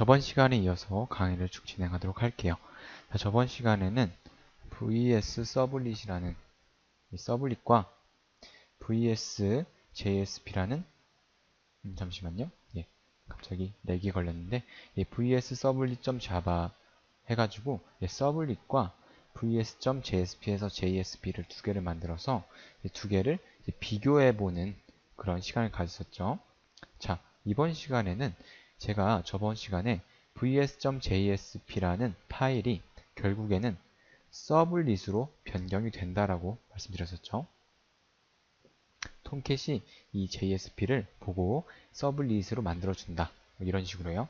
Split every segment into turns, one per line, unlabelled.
저번 시간에 이어서 강의를 쭉 진행하도록 할게요. 자, 저번 시간에는 VS 서블릿이라는 이 서블릿과 VS JSP라는 잠시만요. 예, 갑자기 렉이 걸렸는데 VS 서블릿.java 해가지고 서블릿과 vs.jsp에서 JSP를 두 개를 만들어서 두 개를 비교해보는 그런 시간을 가졌었죠. 자, 이번 시간에는 제가 저번 시간에 vs.jsp라는 파일이 결국에는 서블릿으로 변경이 된다라고 말씀드렸었죠. 톰캣이 이 JSP를 보고 서블릿으로 만들어준다. 이런 식으로요.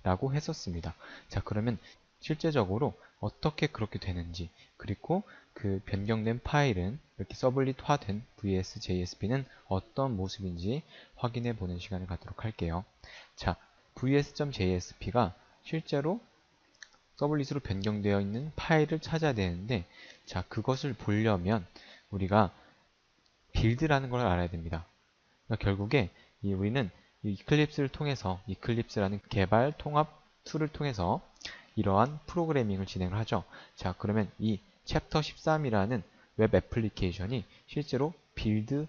라고 했었습니다. 자, 그러면 실제적으로 어떻게 그렇게 되는지, 그리고 그 변경된 파일은 이렇게 서블릿화된 vs.jsp는 어떤 모습인지 확인해 보는 시간을 갖도록 할게요. 자, vs.jsp가 실제로 서블릿으로 변경되어 있는 파일을 찾아야 되는데, 자, 그것을 보려면 우리가 빌드라는 걸 알아야 됩니다. 그러니까 결국에 우리는 이 이클립스를 통해서, 이클립스라는 개발 통합 툴을 통해서 이러한 프로그래밍을 진행을 하죠. 자, 그러면 이 챕터 13이라는 웹 애플리케이션이 실제로 빌드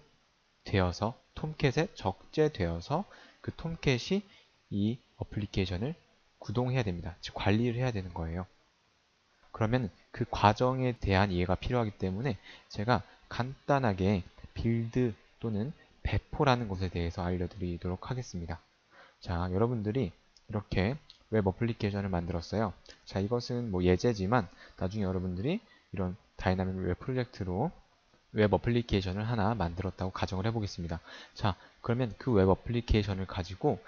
되어서 톰캣에 적재되어서 그 톰캣이 이 어플리케이션을 구동해야 됩니다. 즉 관리를 해야 되는 거예요. 그러면 그 과정에 대한 이해가 필요하기 때문에 제가 간단하게 빌드 또는 배포라는 것에 대해서 알려드리도록 하겠습니다. 자, 여러분들이 이렇게 웹 어플리케이션을 만들었어요. 자, 이것은 뭐 예제지만 나중에 여러분들이 이런 다이나믹 웹 프로젝트로 웹 어플리케이션을 하나 만들었다고 가정을 해보겠습니다. 자, 그러면 그 웹 어플리케이션을 가지고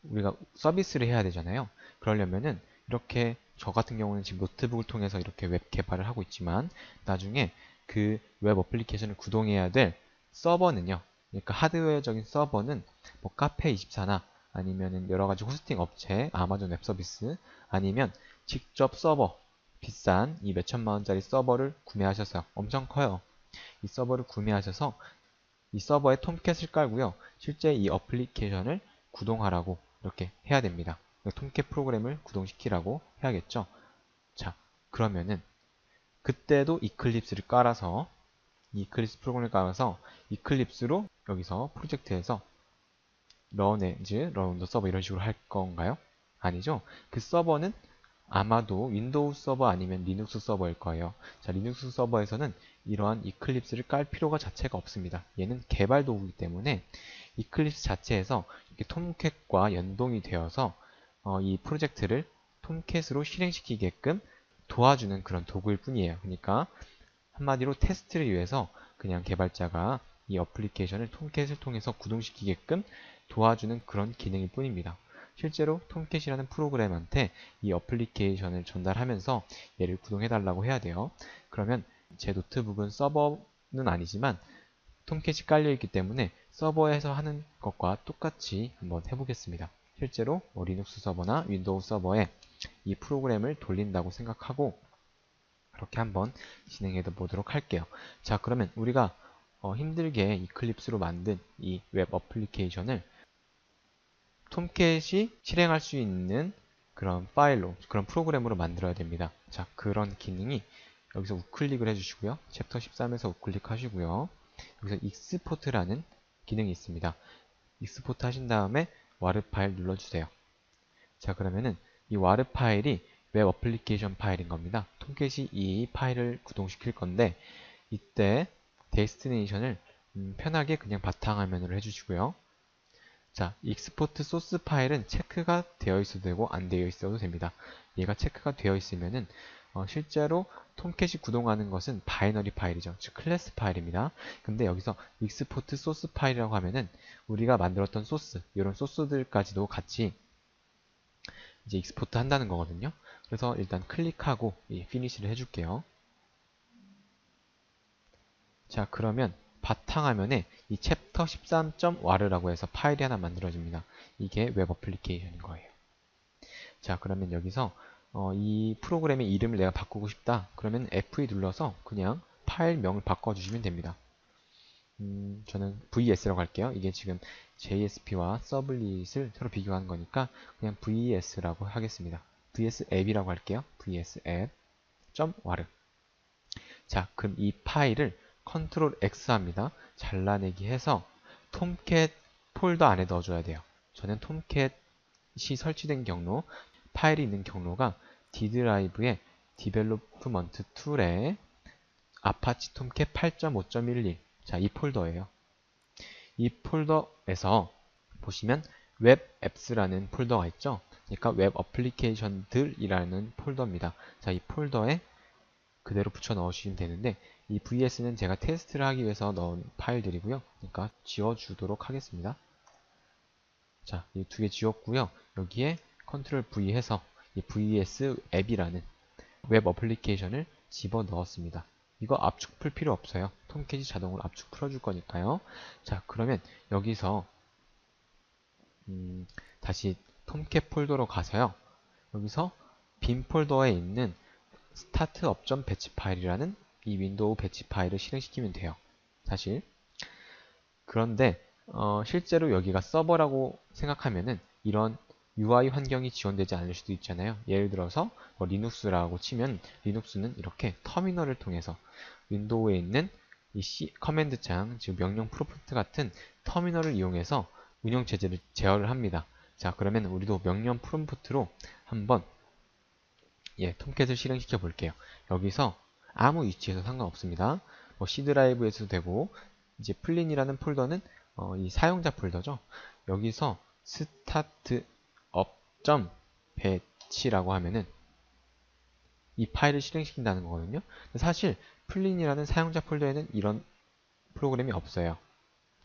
우리가 서비스를 해야 되잖아요. 그러려면은 이렇게 저 같은 경우는 지금 노트북을 통해서 이렇게 웹 개발을 하고 있지만 나중에 그 웹 어플리케이션을 구동해야 될 서버는요. 그러니까 하드웨어적인 서버는 뭐 카페24나 아니면은 여러 가지 호스팅 업체, 아마존 웹 서비스 아니면 직접 서버 비싼 이 몇천만 원짜리 서버를 구매하셔서 엄청 커요. 이 서버를 구매하셔서 이 서버에 톰캣을 깔고요. 실제 이 어플리케이션을 구동하라고 이렇게 해야 됩니다. 톰캣 프로그램을 구동시키라고 해야겠죠. 자, 그러면은 그때도 이클립스를 깔아서 이클립스 프로그램을 깔아서 이클립스로 여기서 프로젝트에서 run as, run the 서버 이런 식으로 할 건가요? 아니죠. 그 서버는 아마도 윈도우 서버 아니면 리눅스 서버일 거예요. 자, 리눅스 서버에서는 이러한 이클립스를 깔 필요가 자체가 없습니다. 얘는 개발 도구이기 때문에 이클립스 자체에서 이렇게 톰캣과 연동이 되어서 이 프로젝트를 톰캣으로 실행시키게끔 도와주는 그런 도구일 뿐이에요. 그러니까 한마디로 테스트를 위해서 그냥 개발자가 이 어플리케이션을 톰캣을 통해서 구동시키게끔 도와주는 그런 기능일 뿐입니다. 실제로 톰캣이라는 프로그램한테 이 어플리케이션을 전달하면서 얘를 구동해달라고 해야 돼요. 그러면 제 노트북은 서버는 아니지만 톰캣이 깔려있기 때문에 서버에서 하는 것과 똑같이 한번 해보겠습니다. 실제로 리눅스 서버나 윈도우 서버에 이 프로그램을 돌린다고 생각하고 그렇게 한번 진행해 보도록 할게요. 자, 그러면 우리가 힘들게 이클립스로 만든 이 웹 어플리케이션을 톰캣이 실행할 수 있는 그런 파일로, 그런 프로그램으로 만들어야 됩니다. 자, 그런 기능이 여기서 우클릭을 해주시고요. 챕터 13에서 우클릭 하시고요. 여기서 익스포트라는 기능이 있습니다. 익스포트 하신 다음에 와르 파일 눌러주세요. 자, 그러면은 이 와르 파일이 웹 어플리케이션 파일인 겁니다. 톰캣이 이 파일을 구동시킬 건데 이때 데스티네이션을 편하게 그냥 바탕화면으로 해주시고요. 자, 익스포트 소스 파일은 체크가 되어 있어도 되고 안 되어 있어도 됩니다. 얘가 체크가 되어 있으면은 실제로 톰캣이 구동하는 것은 바이너리 파일이죠. 즉 클래스 파일입니다. 근데 여기서 익스포트 소스 파일이라고 하면은 우리가 만들었던 소스, 이런 소스들까지도 같이 이제 익스포트 한다는 거거든요. 그래서 일단 클릭하고 피니시를 해줄게요. 자, 그러면 바탕화면에 이 챕터 13.war라고 해서 파일이 하나 만들어집니다. 이게 웹 어플리케이션인 거예요. 자, 그러면 여기서 이 프로그램의 이름을 내가 바꾸고 싶다. 그러면 F2 눌러서 그냥 파일명을 바꿔주시면 됩니다. 저는 VS라고 할게요. 이게 지금 JSP와 서블릿을 서로 비교하는 거니까 그냥 VS라고 하겠습니다. VS 앱이라고 할게요. VS 앱.war. 자, 그럼 이 파일을 컨트롤 X 합니다. 잘라내기 해서 톰캣 폴더 안에 넣어줘야 돼요. 저는 톰캣이 설치된 경로, 파일이 있는 경로가 D 드라이브의 디벨롭먼트 툴에 아파치 톰캣 8.5.11. 자, 이 폴더예요. 이 폴더에서 보시면 웹 앱스라는 폴더가 있죠. 그러니까 웹 어플리케이션들이라는 폴더입니다. 자, 이 폴더에 그대로 붙여 넣으시면 되는데 이 VS는 제가 테스트를 하기 위해서 넣은 파일들이고요. 그러니까 지워주도록 하겠습니다. 자, 이 두 개 지웠고요. 여기에 컨트롤 V 해서 이 VS 앱이라는 웹 어플리케이션을 집어 넣었습니다. 이거 압축 풀 필요 없어요. 톰캣이 자동으로 압축 풀어줄 거니까요. 자, 그러면 여기서 다시 톰캣 폴더로 가서요. 여기서 빈 폴더에 있는 startup.batch 파일이라는 이 윈도우 배치 파일을 실행시키면 돼요. 사실. 그런데 실제로 여기가 서버라고 생각하면은 이런 UI 환경이 지원되지 않을 수도 있잖아요. 예를 들어서 뭐 리눅스라고 치면 리눅스는 이렇게 터미널을 통해서 윈도우에 있는 이 커맨드 창, 즉 명령 프롬프트 같은 터미널을 이용해서 운영 체제를 제어를 합니다. 자, 그러면 우리도 명령 프롬프트로 한번 톰캣을 실행시켜 볼게요. 여기서 아무 위치에서 상관없습니다. 뭐 C 드라이브에서도 되고 이제 플린이라는 폴더는 이 사용자 폴더죠. 여기서 startup.batch라고 하면은 이 파일을 실행시킨다는 거거든요. 사실 플린이라는 사용자 폴더에는 이런 프로그램이 없어요.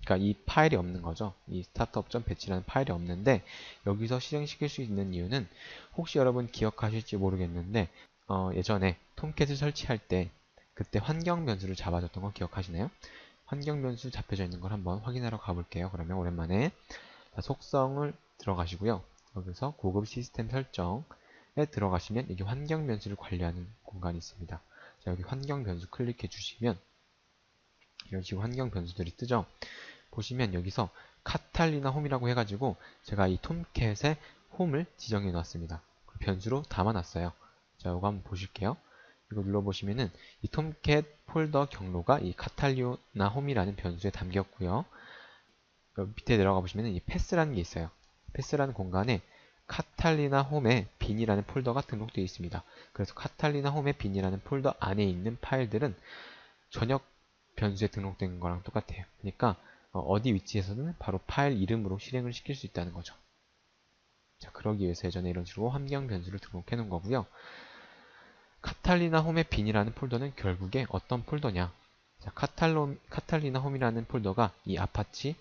그러니까 이 파일이 없는 거죠. 이 startup.batch라는 파일이 없는데 여기서 실행시킬 수 있는 이유는 혹시 여러분 기억하실지 모르겠는데 예전에 톰캣을 설치할 때 그때 환경 변수를 잡아줬던 거 기억하시나요? 환경 변수 잡혀져 있는 걸 한번 확인하러 가볼게요. 그러면 오랜만에 속성을 들어가시고요. 여기서 고급 시스템 설정에 들어가시면 이게 환경 변수를 관리하는 공간이 있습니다. 자, 여기 환경 변수 클릭해 주시면 이런 식으로 환경 변수들이 뜨죠. 보시면 여기서 카탈리나 홈이라고 해가지고 제가 이 톰캣의 홈을 지정해 놨습니다. 변수로 담아놨어요. 자, 이거 한번 보실게요. 이거 눌러보시면은 이 톰캣 폴더 경로가 이 카탈리나 홈이라는 변수에 담겼고요. 여기 밑에 내려가 보시면은 이 패스라는 게 있어요. 패스라는 공간에 카탈리나 홈에 빈이라는 폴더가 등록되어 있습니다. 그래서 카탈리나 홈에 빈이라는 폴더 안에 있는 파일들은 전역 변수에 등록된 거랑 똑같아요. 그러니까 어디 위치에서는 바로 파일 이름으로 실행을 시킬 수 있다는 거죠. 자, 그러기 위해서 예전에 이런 식으로 환경 변수를 등록해 놓은 거고요. 카탈리나 홈의 빈이라는 폴더는 결국에 어떤 폴더냐? 자, 카탈리나 홈이라는 폴더가 이 아파치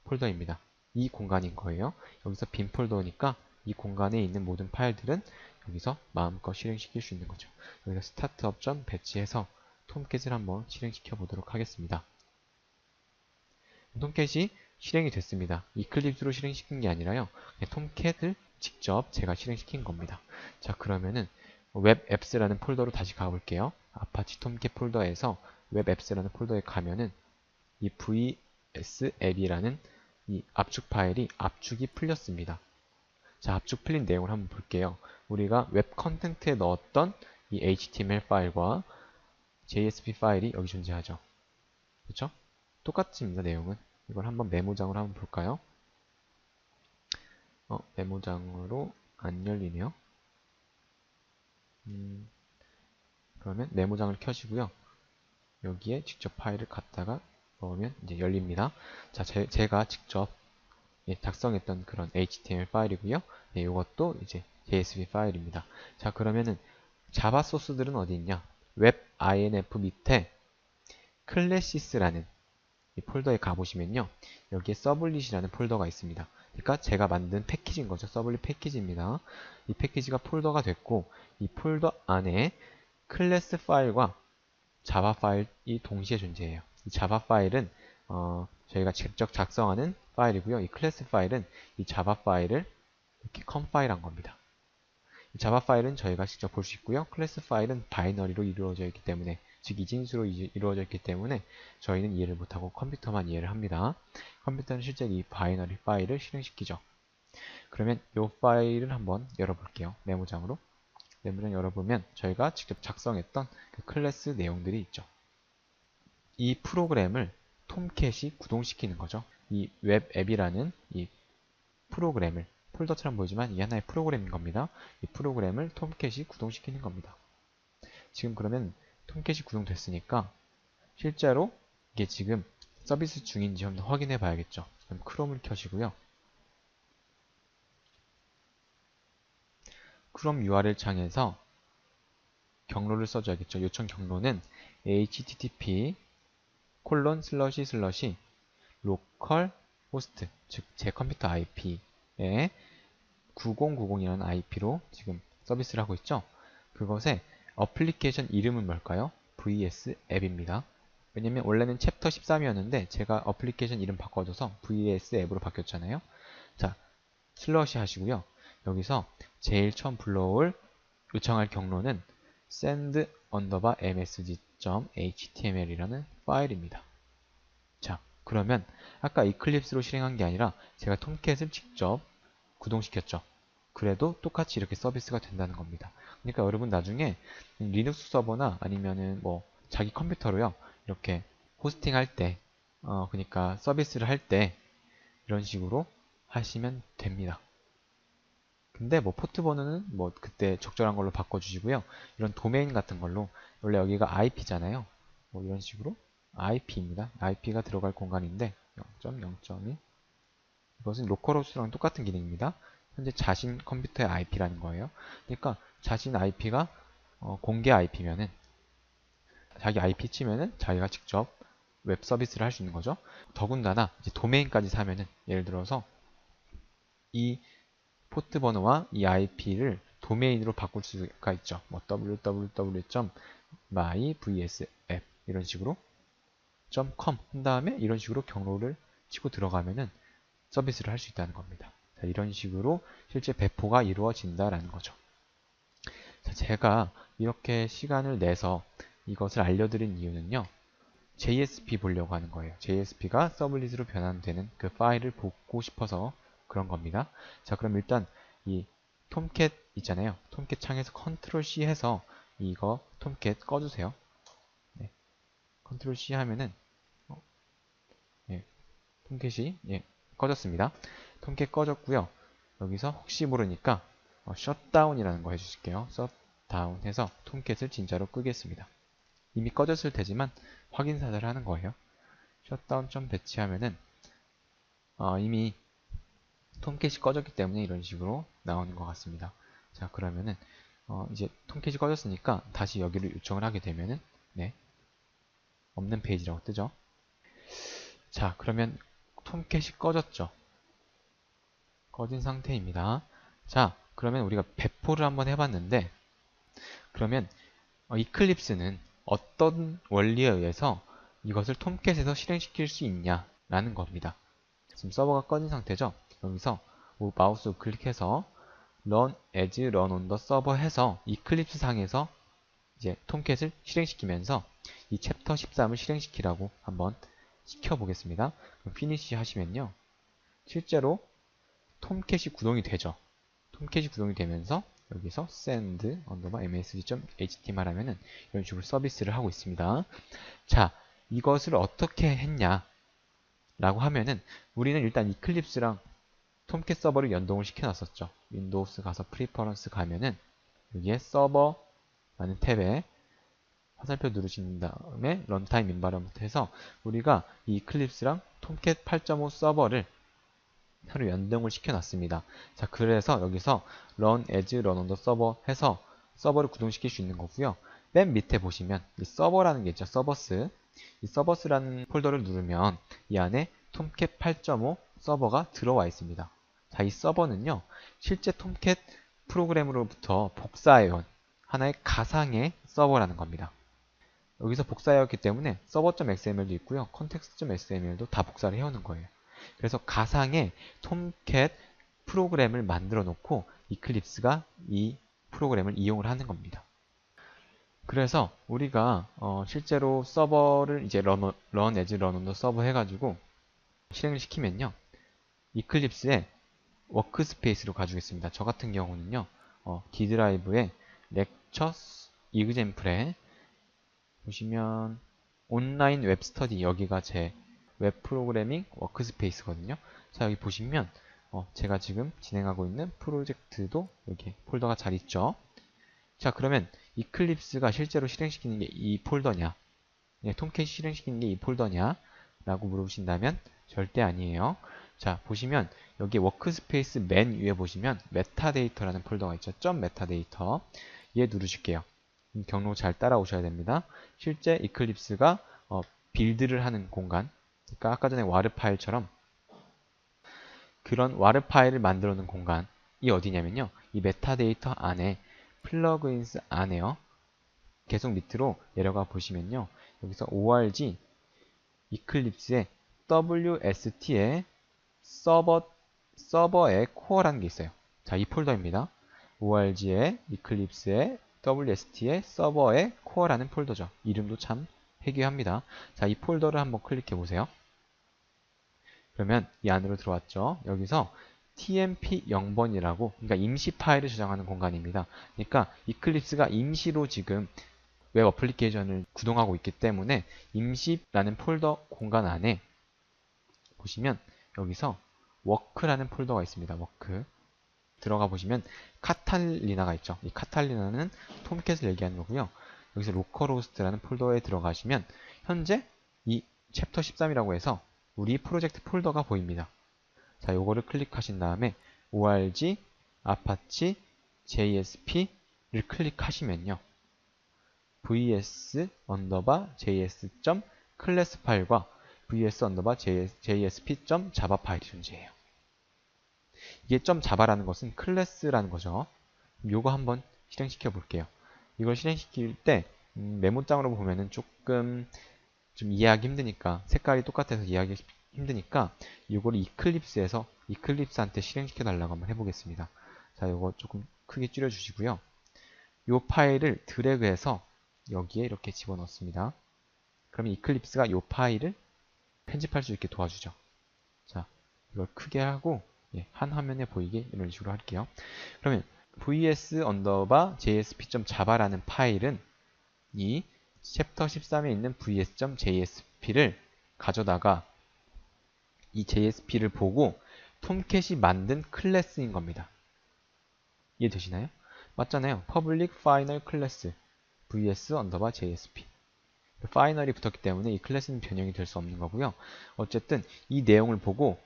폴더입니다. 이 공간인 거예요. 여기서 빈 폴더니까 이 공간에 있는 모든 파일들은 여기서 마음껏 실행시킬 수 있는 거죠. 여기서 startup.batch에서 톰캣을 한번 실행시켜 보도록 하겠습니다. 톰캣이 실행이 됐습니다. 이클립스로 실행시킨 게 아니라요. 톰캣을 직접 제가 실행시킨 겁니다. 자, 그러면은 웹 앱스라는 폴더로 다시 가볼게요. 아파치 톰캣 폴더에서 웹 앱스라는 폴더에 가면은 이 vs 앱이라는 이 압축 파일이 압축이 풀렸습니다. 자, 압축 풀린 내용을 한번 볼게요. 우리가 웹 컨텐츠에 넣었던 이 HTML 파일과 JSP 파일이 여기 존재하죠. 그렇죠? 똑같습니다, 내용은. 이걸 한번 메모장으로 한번 볼까요? 메모장으로 안 열리네요. 그러면 메모장을 켜시고요. 여기에 직접 파일을 갖다가 넣으면 이제 열립니다. 자, 제가 직접 작성했던 그런 HTML 파일이고요. 이것도 이제 JSP 파일입니다. 자, 그러면은 자바 소스들은 어디 있냐? 웹 INF 밑에 클래시스라는 이 폴더에 가보시면요. 여기에 서블릿이라는 폴더가 있습니다. 그러니까 제가 만든 패키지인 거죠. 서블릿 패키지입니다. 이 패키지가 폴더가 됐고 이 폴더 안에 클래스 파일과 자바 파일이 동시에 존재해요. 이 자바 파일은 저희가 직접 작성하는 파일이고요. 이 클래스 파일은 이 자바 파일을 이렇게 컴파일한 겁니다. 이 자바 파일은 저희가 직접 볼 수 있고요. 클래스 파일은 바이너리로 이루어져 있기 때문에 즉 이진수로 이루어져 있기 때문에 저희는 이해를 못하고 컴퓨터만 이해를 합니다. 컴퓨터는 실제 이 바이너리 파일을 실행시키죠. 그러면 이 파일을 한번 열어볼게요. 메모장으로. 메모장 열어보면 저희가 직접 작성했던 그 클래스 내용들이 있죠. 이 프로그램을 톰캣이 구동시키는 거죠. 이 웹 앱이라는 이 프로그램을, 폴더처럼 보이지만 이게 하나의 프로그램인 겁니다. 이 프로그램을 톰캣이 구동시키는 겁니다. 지금 그러면 톰캣이 구동됐으니까 실제로 이게 지금 서비스 중인지 한번 확인해 봐야겠죠. 그럼 크롬을 켜시고요. 크롬 URL 창에서 경로를 써줘야겠죠. 요청 경로는 http local host, 즉 제 컴퓨터 IP에 9090이라는 IP로 지금 서비스를 하고 있죠. 그것의 어플리케이션 이름은 뭘까요? VS 앱입니다. 왜냐면 원래는 챕터 13이었는데 제가 어플리케이션 이름 바꿔줘서 VS 앱으로 바뀌었잖아요. 자, 슬러시 하시고요. 여기서 제일 처음 불러올 요청할 경로는 send_msg.html이라는 파일입니다. 자, 그러면 아까 이클립스로 실행한 게 아니라 제가 톰캣을 직접 구동시켰죠. 그래도 똑같이 이렇게 서비스가 된다는 겁니다. 그러니까 여러분 나중에 리눅스 서버나 아니면은 뭐 자기 컴퓨터로요, 이렇게 호스팅 할 때, 그러니까 서비스를 할 때 이런 식으로 하시면 됩니다. 근데 뭐 포트 번호는 뭐 그때 적절한 걸로 바꿔주시고요. 이런 도메인 같은 걸로, 원래 여기가 IP잖아요. 뭐 이런 식으로 IP입니다. IP가 들어갈 공간인데 0.0.1, 이것은 로컬호스트랑 똑같은 기능입니다. 현재 자신 컴퓨터의 IP라는 거예요. 그러니까 자신 IP가 공개 IP면은, 자기 IP 치면은 자기가 직접 웹 서비스를 할 수 있는 거죠. 더군다나 이제 도메인까지 사면은, 예를 들어서 이 포트 번호와 이 IP를 도메인으로 바꿀 수가 있죠. 뭐 www.myvsapp 이런 식으로 .com 한 다음에 이런 식으로 경로를 치고 들어가면은 서비스를 할 수 있다는 겁니다. 자, 이런 식으로 실제 배포가 이루어진다라는 거죠. 자, 제가 이렇게 시간을 내서 이것을 알려드린 이유는요, JSP 보려고 하는 거예요. JSP가 서블릿으로 변환되는 그 파일을 보고 싶어서 그런 겁니다. 자, 그럼 일단 이 톰캣 있잖아요. 톰캣 창에서 컨트롤 C 해서 이거 톰캣 꺼주세요. 네. 컨트롤 C 하면은 예, 톰캣이 꺼졌습니다. 톰캣 꺼졌고요. 여기서 혹시 모르니까 셧다운이라는 거 해주실게요. 셧다운 해서 톰캣을 진짜로 끄겠습니다. 이미 꺼졌을 테지만 확인 사살을 하는 거예요. 셧다운 점 배치하면은 이미 톰캣이 꺼졌기 때문에 이런 식으로 나오는 것 같습니다. 자, 그러면은 이제 톰캣이 꺼졌으니까 다시 여기를 요청을 하게 되면은 없는 페이지라고 뜨죠. 자, 그러면 톰캣이 꺼졌죠. 꺼진 상태입니다. 자, 그러면 우리가 배포를 한번 해봤는데, 그러면 이클립스는 어떤 원리에 의해서 이것을 톰캣에서 실행시킬 수 있냐라는 겁니다. 지금 서버가 꺼진 상태죠. 여기서 마우스 클릭해서 run as run on the server 해서 이클립스 상에서 이제 톰캣을 실행시키면서 이 챕터 13을 실행시키라고 한번 시켜보겠습니다. 그럼 피니시 하시면요, 실제로 톰캣이 구동이 되죠. 톰캣이 구동이 되면서 여기서 send_msg.html 하면은 이런 식으로 서비스를 하고 있습니다. 자, 이것을 어떻게 했냐 라고 하면은, 우리는 일단 이클립스랑 톰캣 서버를 연동을 시켜놨었죠. 윈도우스 가서 프리퍼런스 가면은 여기에 서버라는 탭에 화살표 누르신 다음에 런타임 인바이러먼트 해서 우리가 이 이클립스랑 톰캣 8.5 서버를 서로 연동을 시켜놨습니다. 자, 그래서 여기서 run as run on the server 해서 서버를 구동시킬 수 있는 거고요. 맨 밑에 보시면 이 서버라는 게 있죠. 서버스. 이 서버스라는 폴더를 누르면 이 안에 톰캣 8.5 서버가 들어와 있습니다. 자, 이 서버는요, 실제 톰캣 프로그램으로부터 복사해온 하나의 가상의 서버라는 겁니다. 여기서 복사해왔기 때문에 server.xml도 있고요, context.xml도 다 복사를 해오는 거예요. 그래서 가상의 톰캣 프로그램을 만들어 놓고 이클립스가 이 프로그램을 이용을 하는 겁니다. 그래서 우리가 실제로 서버를 이제 run as run on the server 해가지고 실행을 시키면요. 이클립스에 워크스페이스로 가주겠습니다. 저 같은 경우는요. D 드라이브에 lectures example에 보시면 온라인 웹 스터디 여기가 제 웹 프로그래밍 워크스페이스거든요. 자, 여기 보시면 제가 지금 진행하고 있는 프로젝트도 여기 폴더가 잘 있죠. 자, 그러면 이클립스가 실제로 실행시키는 게 이 폴더냐? 예, 톰캣이 실행시키는 게 이 폴더냐? 라고 물어보신다면 절대 아니에요. 자, 보시면 여기 워크스페이스 맨 위에 보시면 메타데이터라는 폴더가 있죠. 점 메타데이터. 얘 누르실게요. 경로 잘 따라오셔야 됩니다. 실제 이클립스가 빌드를 하는 공간, 그러니까 아까 전에 와르 파일처럼 그런 와르 파일을 만들어 놓은 공간이 어디냐면요. 이 메타데이터 안에 플러그인스 안에요. 계속 밑으로 내려가 보시면요. 여기서 org 이클립스에 wst에 서버의 코어라는 게 있어요. 자, 이 폴더입니다. org에 이클립스에 wst에 서버의 코어라는 폴더죠. 이름도 참 해괴합니다. 자, 이 폴더를 한번 클릭해 보세요. 그러면 이 안으로 들어왔죠. 여기서 tmp 0번이라고 그러니까 임시 파일을 저장하는 공간입니다. 그러니까 이클립스가 임시로 지금 웹 어플리케이션을 구동하고 있기 때문에 임시라는 폴더 공간 안에 보시면 여기서 워크라는 폴더가 있습니다. 워크 들어가 보시면 카탈리나가 있죠. 이 카탈리나는 톰캣을 얘기하는 거고요. 여기서 로컬호스트라는 폴더에 들어가시면 현재 이 챕터 13이라고 해서 우리 프로젝트 폴더가 보입니다. 자, 요거를 클릭하신 다음에 org apache JSP를 클릭하시면요. vs js 클래스 파일과 vs jsp java 파일이 존재해요. 이게 .java라는 것은 클래스라는 거죠. 요거 한번 실행시켜 볼게요. 이걸 실행시킬 때 메모장으로 보면은 조금 좀 이해하기 힘드니까 색깔이 똑같아서 이해하기 힘드니까 요거를 이클립스에서 이클립스한테 실행시켜 달라고 한번 해보겠습니다. 자, 요거 조금 크게 줄여 주시고요. 요 파일을 드래그해서 여기에 이렇게 집어넣습니다. 그러면 이클립스가 요 파일을 편집할 수 있게 도와주죠. 자, 이걸 크게 하고 한 화면에 보이게 이런 식으로 할게요. 그러면 vs_jsp.java라는 파일은 이 챕터 13에 있는 vs.jsp를 가져다가 이 JSP를 보고 톰캣이 만든 클래스인 겁니다. 이해되시나요? 맞잖아요. public final class vs_jsp 파이널이 붙었기 때문에 이 클래스는 변형이 될 수 없는 거고요. 어쨌든 이 내용을 보고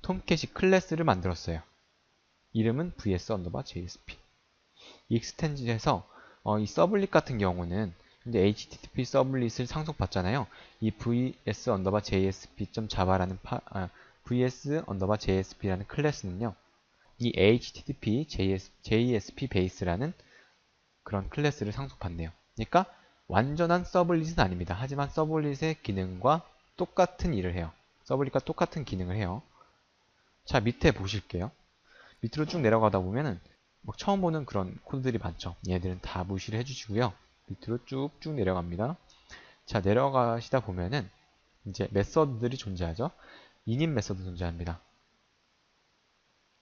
톰캣이 클래스를 만들었어요. 이름은 vs_jsp 이 익스텐즈에서 이 서블릿 같은 경우는 근데 http 서블릿을 상속받잖아요. 이 vs_jsp.java라는 vs_jsp라는 클래스는요. 이 http JSP 베이스라는 그런 클래스를 상속받네요. 그러니까 완전한 서블릿은 아닙니다. 하지만 서블릿의 기능과 똑같은 일을 해요. 서블릿과 똑같은 기능을 해요. 자, 밑에 보실게요. 밑으로 쭉 내려가다 보면은 처음 보는 그런 코드들이 많죠. 얘들은 다 무시를 해주시고요. 밑으로 쭉쭉 내려갑니다. 자, 내려가시다 보면은 이제 메서드들이 존재하죠. init 메서드 존재합니다.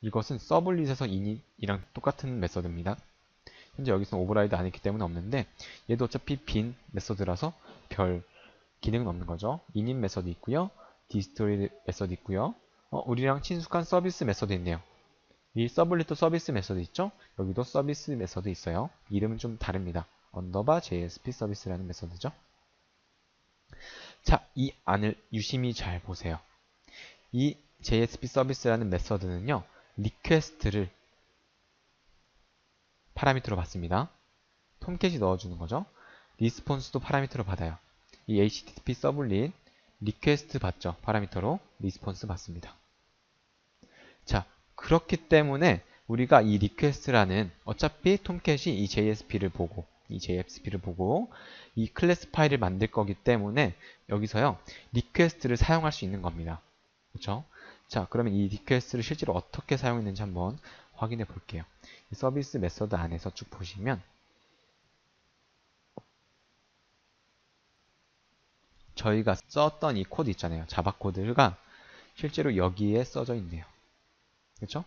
이것은 서블릿에서 init이랑 똑같은 메서드입니다. 현재 여기서는 오버라이드 안 했기 때문에 없는데 얘도 어차피 빈 메서드라서 별 기능은 없는 거죠. init 메서드 있고요. dstory 메서드 있고요. 우리랑 친숙한 서비스 메서드 있네요. 이 서블릿도 서비스 메서드 있죠? 여기도 서비스 메서드 있어요. 이름은 좀 다릅니다. JSP 서비스라는 메서드죠. 자, 이 안을 유심히 잘 보세요. 이 JSP 서비스라는 메서드는요. 리퀘스트를 파라미터로 받습니다. 톰캣이 넣어주는 거죠. 리스폰스도 파라미터로 받아요. 이 HTTP 서블릿 리퀘스트 받죠. 파라미터로 리스폰스 받습니다. 자, 그렇기 때문에 우리가 이 리퀘스트라는 어차피 톰캣이 이 JSP를 보고 이 클래스 파일을 만들 거기 때문에 여기서요. 리퀘스트를 사용할 수 있는 겁니다. 그렇죠? 자, 그러면 이 리퀘스트를 실제로 어떻게 사용했는지 한번 확인해 볼게요. 이 서비스 메서드 안에서 쭉 보시면 저희가 썼던 이 코드 있잖아요. 자바 코드가 실제로 여기에 써져 있네요. 그렇죠?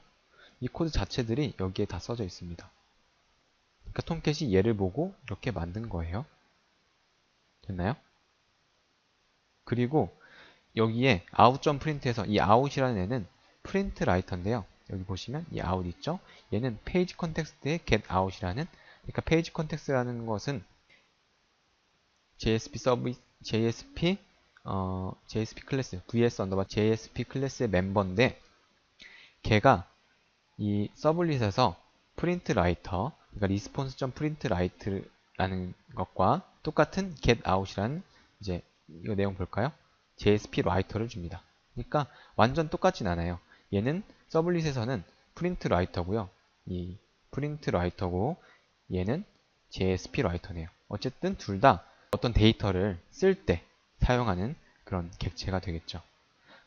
이 코드 자체들이 여기에 다 써져 있습니다. 그러니까 톰캣이 얘를 보고 이렇게 만든 거예요. 됐나요? 그리고 여기에 out.print에서 이 out이라는 애는 프린트 라이터인데요. 여기 보시면 이 out 있죠? 얘는 페이지 컨텍스트의 get out이라는, 그러니까 페이지 컨텍스트라는 것은 JSP 서비스, JSP 클래스, vs 언더바 JSP 클래스의 멤버인데, 걔가 이 서블릿에서 프린트 라이터, 그러니까 response.printWrite라는 것과 똑같은 get out이라는, 이제 이거 내용 볼까요? JSP 라이터를 줍니다. 그러니까 완전 똑같진 않아요. 얘는 서블릿에서는 프린트 라이터고요. 이 프린트 라이터고 얘는 JSP 라이터네요. 어쨌든 둘 다 어떤 데이터를 쓸 때 사용하는 그런 객체가 되겠죠.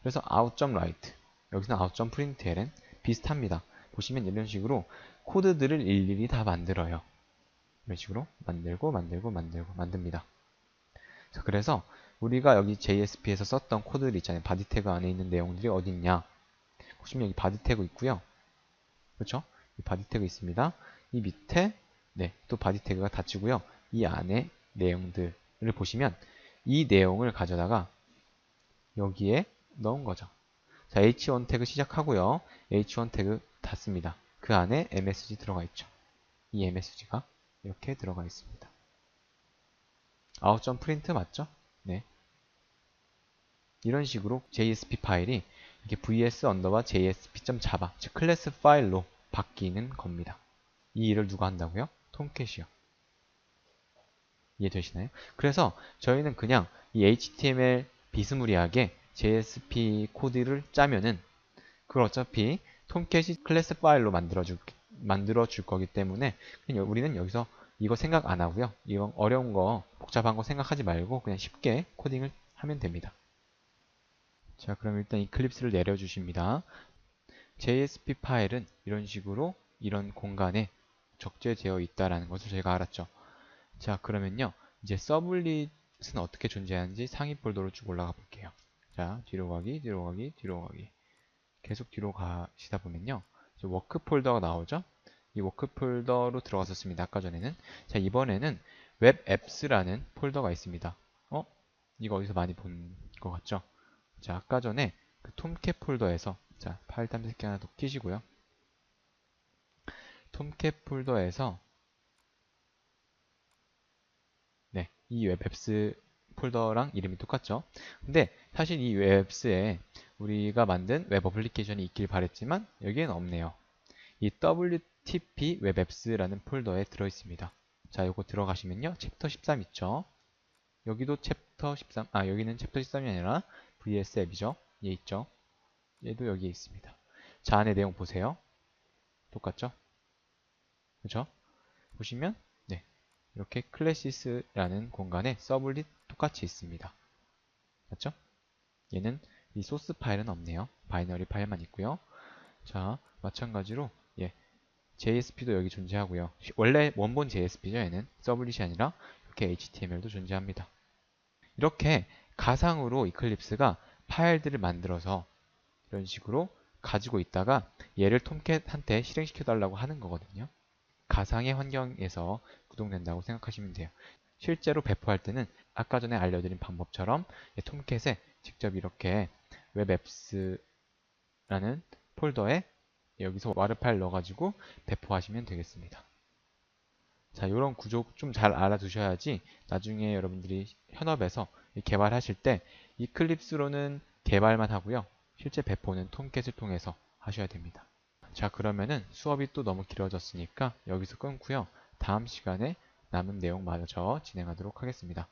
그래서 out.write, 여기서는 out.println 비슷합니다. 보시면 이런 식으로 코드들을 일일이 다 만들어요. 이런 식으로 만듭니다. 자, 그래서 우리가 여기 JSP에서 썼던 코드들 있잖아요. 바디 태그 안에 있는 내용들이 어디 있냐? 보시면 여기 바디 태그 있고요. 그렇죠? 이 바디 태그 있습니다. 이 밑에 또 바디 태그가 닫히고요. 이 안에 내용들을 보시면 이 내용을 가져다가 여기에 넣은 거죠. 자, h1 태그 시작하고요. h1 태그 닫습니다. 그 안에 msg 들어가 있죠. 이 msg가 이렇게 들어가 있습니다. out.print 맞죠? 네. 이런 식으로 JSP 파일이 이렇게 vs 언더바 JSP.java, 즉 클래스 파일로 바뀌는 겁니다. 이 일을 누가 한다고요? 톰캣이요. 이해되시나요? 그래서 저희는 그냥 이 HTML 비스무리하게 JSP 코드를 짜면은 그걸 어차피 톰캣이 클래스 파일로 만들어 줄 거기 때문에 그냥 우리는 여기서 이거 생각 안 하고요. 이거 어려운 거, 복잡한 거 생각하지 말고 그냥 쉽게 코딩을 하면 됩니다. 자, 그럼 일단 이클립스를 내려주십니다. JSP 파일은 이런 식으로 이런 공간에 적재되어 있다는 것을 저희가 알았죠. 자, 그러면요. 이제 서블릿은 어떻게 존재하는지 상위 폴더로 쭉 올라가 볼게요. 자, 뒤로 가기. 계속 뒤로 가시다 보면요. 워크 폴더가 나오죠? 이 워크 폴더로 들어갔었습니다. 아까 전에는. 자, 이번에는 웹 앱스라는 폴더가 있습니다. 이거 어디서 많이 본 것 같죠? 자, 아까 전에 그 톰캣 폴더에서, 자, 파일 탐색기 하나 더 키시고요. 톰캣 폴더에서 이 웹앱스 폴더랑 이름이 똑같죠. 근데 사실 이 웹앱스에 우리가 만든 웹 어플리케이션이 있길 바랬지만 여기에는 없네요. 이 WTP 웹앱스라는 폴더에 들어있습니다. 자, 요거 들어가시면요. 챕터 13 있죠. 여기도 챕터 13, 여기는 챕터 13이 아니라 VS 앱이죠. 얘 있죠. 얘도 여기에 있습니다. 자, 안에 내용 보세요. 똑같죠? 그죠? 보시면 이렇게 클래시스라는 공간에 서블릿 똑같이 있습니다. 맞죠? 얘는 이 소스 파일은 없네요. 바이너리 파일만 있고요. 자, 마찬가지로 JSP도 여기 존재하고요. 원래 원본 JSP죠. 얘는 서블릿이 아니라 이렇게 HTML도 존재합니다. 이렇게 가상으로 이클립스가 파일들을 만들어서 이런 식으로 가지고 있다가 얘를 톰캣한테 실행시켜 달라고 하는 거거든요. 가상의 환경에서 구동된다고 생각하시면 돼요. 실제로 배포할 때는 아까 전에 알려드린 방법처럼 톰캣에 직접 이렇게 웹앱스라는 폴더에 여기서 와르 파일 넣어가지고 배포하시면 되겠습니다. 자, 이런 구조 좀 잘 알아두셔야지 나중에 여러분들이 현업에서 개발하실 때 이클립스로는 개발만 하고요. 실제 배포는 톰캣을 통해서 하셔야 됩니다. 자, 그러면은 수업이 또 너무 길어졌으니까 여기서 끊고요. 다음 시간에 남은 내용 마저 진행하도록 하겠습니다.